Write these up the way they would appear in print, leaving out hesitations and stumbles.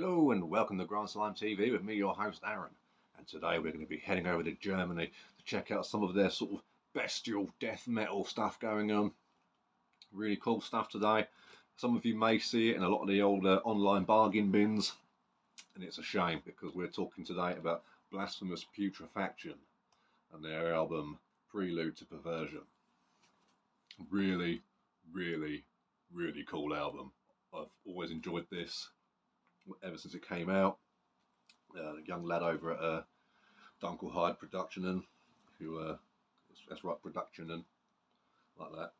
Hello and welcome to GrindslimeTV with me, your host Aaron. And today we're going to be heading over to Germany to check out some of their sort of bestial death metal stuff going on. Really cool stuff today. Some of you may see it in a lot of the older online bargain bins. And it's a shame because we're talking today about Blasphemous Putrefaction and their album Prelude to Perversion. Really, really, really cool album. I've always enjoyed this ever since it came out. A young lad over at Denkelheit Produktionen, who that's right, Produktionen, like that.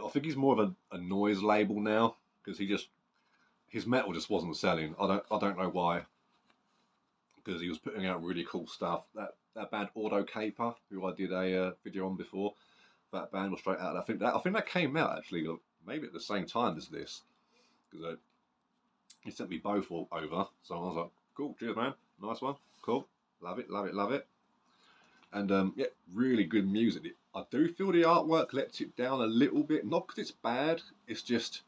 I think he's more of a noise label now because his metal just wasn't selling. I don't know why, because he was putting out really cool stuff. That band Auto Caper, who I did a video on before, that band was straight out. I think that came out actually maybe at the same time as this, because he sent me both over, so I was like, cool, cheers man, nice one, cool, love it, love it, love it. And yeah, really good music. I do feel the artwork lets it down a little bit, not because it's bad, it's just,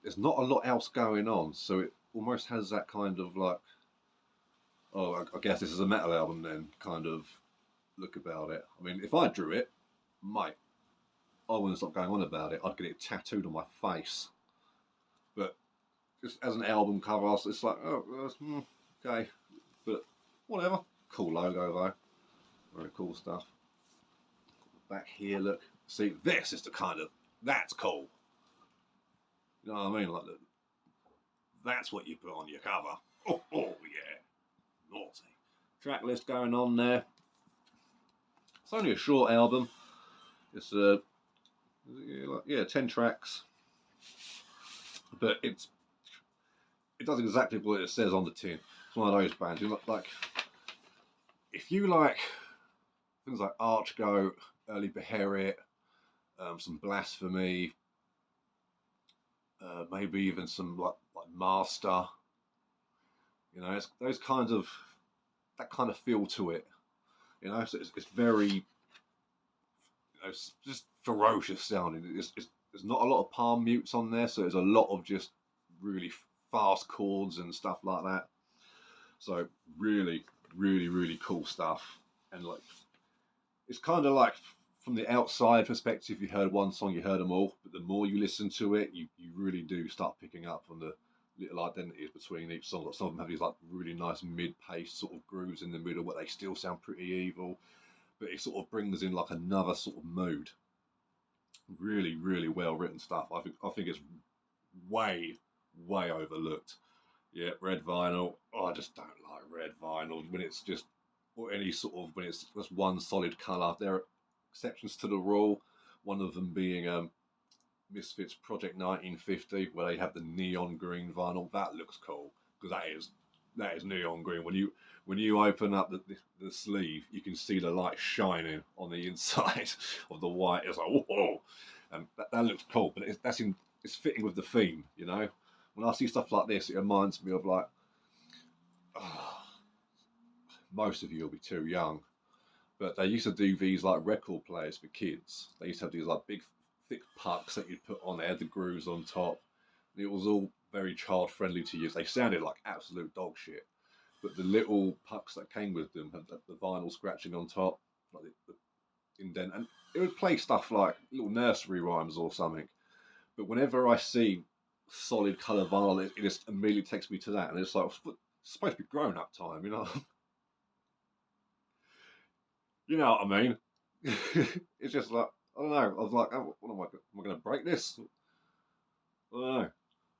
there's not a lot else going on, so it almost has that kind of like, oh, I guess this is a metal album then, kind of look about it. I mean, if I drew it, mate, I wouldn't stop going on about it, I'd get it tattooed on my face. But just as an album cover, it's like, oh, okay, but whatever. Cool logo though, very cool stuff. Back here, look, see, this is the kind of, that's cool. You know what I mean? Like, that's what you put on your cover. Oh yeah, naughty. Track list going on there. It's only a short album. It's 10 tracks, but it does exactly what it says on the tin. It's one of those bands. You look like, if you like things like Archgoat, early Beherit, some Blasphemy, maybe even some like Master. You know, it's those kinds of, that kind of feel to it. You know, so it's very, you know, it's just ferocious sounding. There's not a lot of palm mutes on there, so there's a lot of just really fast chords and stuff like that. So really, really, really cool stuff. And like, it's kind of like, from the outside perspective, you heard one song, you heard them all, but the more you listen to it, you really do start picking up on the little identities between each song. Like, some of them have these like really nice mid-paced sort of grooves in the middle, but they still sound pretty evil. But it sort of brings in like another sort of mood. Really, really well written stuff. I think it's way overlooked. Yeah, red vinyl. Oh, I just don't like red vinyl when it's just, or any sort of, when it's just one solid colour. There are exceptions to the rule. One of them being Misfits Project 1950, where they have the neon green vinyl. That looks cool because that is neon green. When you open up the sleeve, you can see the light shining on the inside of the white. It's like, whoa, and that looks cool. But it's fitting with the theme, you know. When I see stuff like this, it reminds me of like, most of you will be too young, but they used to do these like record players for kids. They used to have these like big, thick pucks that you'd put on there, the grooves on top. And it was all very child friendly to use. They sounded like absolute dog shit, but the little pucks that came with them had the vinyl scratching on top, like the indent, and it would play stuff like little nursery rhymes or something. But whenever I see solid colour vinyl, it just immediately takes me to that, and it's like, it's supposed to be grown up time, you know. You know what I mean? It's just like, I don't know. I was like, oh, what am I going to break this? I don't know,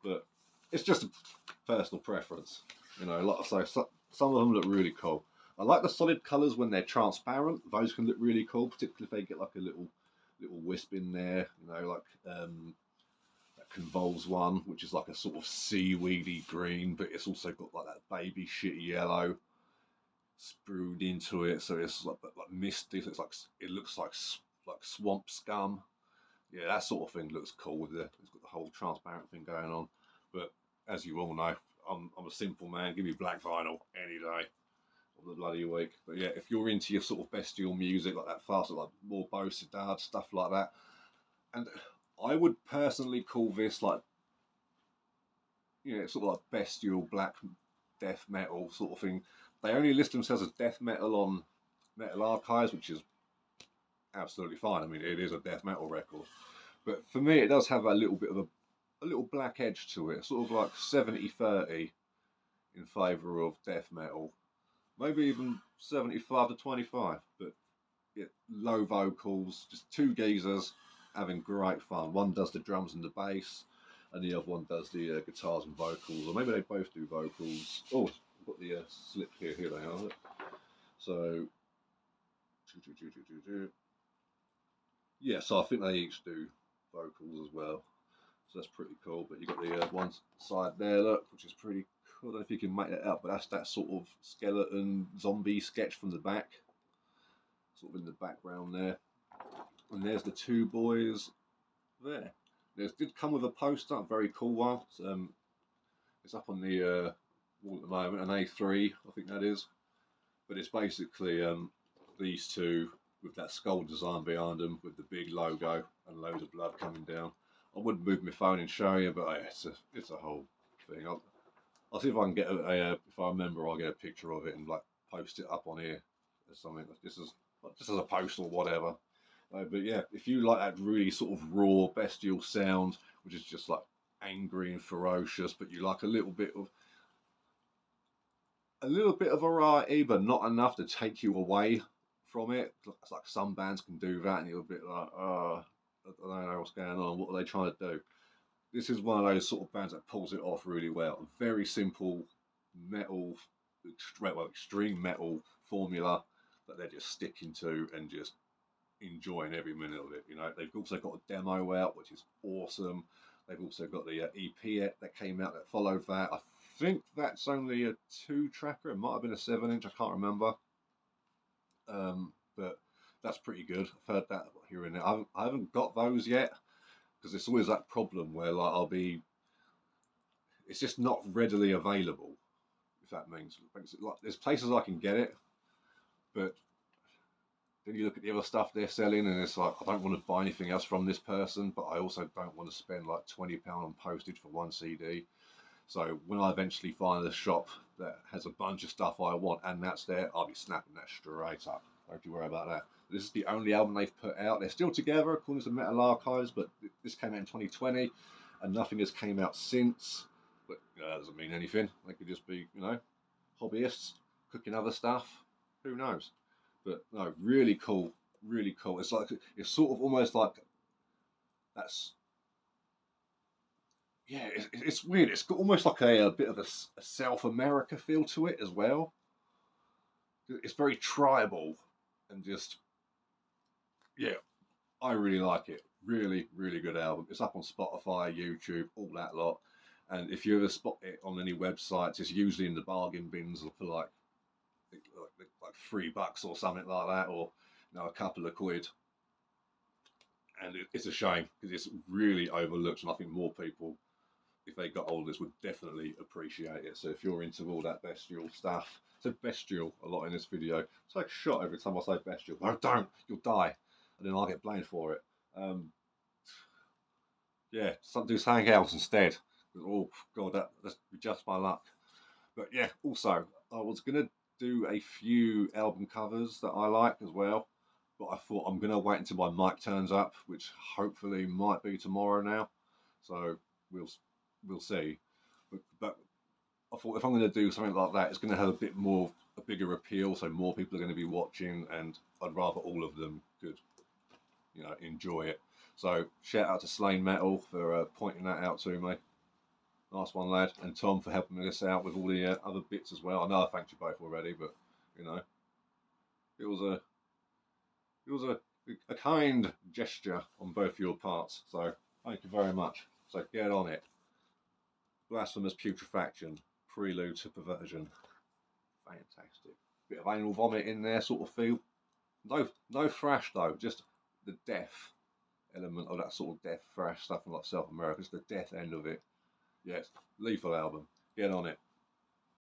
but it's just a personal preference, you know. Like I say, some of them look really cool. I like the solid colours when they're transparent. Those can look really cool, particularly if they get like a little wisp in there, you know, like that Convolves one, which is like a sort of seaweedy green, but it's also got like that baby shit yellow sprued into it, so it's like misty. So it looks like swamp scum. Yeah, that sort of thing looks cool with it's got the whole transparent thing going on. But as you all know, I'm a simple man. Give me black vinyl any day of the bloody week. But yeah, if you're into your sort of bestial music like that, fast, like more Bosidad stuff like that, and I would personally call this like you know, it's sort of like bestial black death metal sort of thing. They only list themselves as death metal on Metal Archives, which is absolutely fine. I mean, it is a death metal record, but for me, it does have a little bit of a little black edge to it, sort of like 70-30 in favour of death metal, maybe even 75-25. But yeah, low vocals, just two geezers having great fun. One does the drums and the bass, and the other one does the guitars and vocals, or maybe they both do vocals. Oh, I've got the slip here. Here they are. So, yeah, so I think they each do vocals as well. So that's pretty cool. But you've got the one side there, look, which is pretty cool. I don't know if you can make that out, but that's that sort of skeleton zombie sketch from the back, sort of in the background there. And there's the two boys there. This did come with a poster, a very cool one. It's up on the wall at the moment, an A3, I think that is. But it's basically these two with that skull design behind them, with the big logo and loads of blood coming down. I wouldn't move my phone and show you, but it's a whole thing. I'll see if I can get if I remember, I'll get a picture of it and like post it up on here or something. Just as a post or whatever. But yeah, if you like that really sort of raw bestial sound, which is just like angry and ferocious, but you like a little bit of variety, but not enough to take you away from it. It's like some bands can do that, and you're a bit like, oh, I don't know what's going on. What are they trying to do? This is one of those sort of bands that pulls it off really well. Very simple metal, extreme metal formula that they're just sticking to and just enjoying every minute of it. You know, they've also got a demo out, which is awesome. They've also got the EP that came out that followed that. I think that's only a 2-tracker. It might have been a 7-inch. I can't remember. But that's pretty good. I've heard that here and there. I haven't got those yet because it's always that problem where like it's just not readily available. If that means like there's places I can get it, but then you look at the other stuff they're selling, and it's like I don't want to buy anything else from this person, but I also don't want to spend like £20 on postage for one CD. So when I eventually find a shop that has a bunch of stuff I want and that's there, I'll be snapping that straight up. Don't you worry about that. This is the only album they've put out. They're still together according to Metal Archives, but this came out in 2020 and nothing has came out since. But that doesn't mean anything. They could just be, you know, hobbyists cooking other stuff. Who knows? But no, really cool, really cool. It's like, it's sort of almost like that's, yeah, it's weird. It's got almost like a bit of a South America feel to it as well. It's very tribal and just, yeah, I really like it. Really, really good album. It's up on Spotify, YouTube, all that lot. And if you ever spot it on any websites, it's usually in the bargain bins for like $3 or something like that, or you know, a couple of quid. And it's a shame because it's really overlooked, and I think more people, if they got hold of this, would definitely appreciate it. So if you're into all that bestial stuff, I said bestial a lot in this video. It's like a shot every time I say bestial. No, don't, you'll die, and then I'll get blamed for it. Yeah, do something else instead. Oh god, that's just my luck. But yeah, also I was gonna do a few album covers that I like as well, but I thought I'm gonna wait until my mic turns up, which hopefully might be tomorrow now. So we'll see. But I thought if I'm going to do something like that, it's going to have a bigger appeal, so more people are going to be watching, and I'd rather all of them could, you know, enjoy it. So shout out to Slain Metal for pointing that out to me. Nice one, lad, and Tom for helping me this out with all the other bits as well. I know I thanked you both already, but you know, it was a kind gesture on both your parts. So thank you very much. So get on it. Blasphemous Putrefaction, Prelude to Perversion. Fantastic. Bit of anal vomit in there, sort of feel. No thrash though, just the death element of that sort of death thrash stuff from like South America. It's the death end of it. Yes, lethal album. Get on it.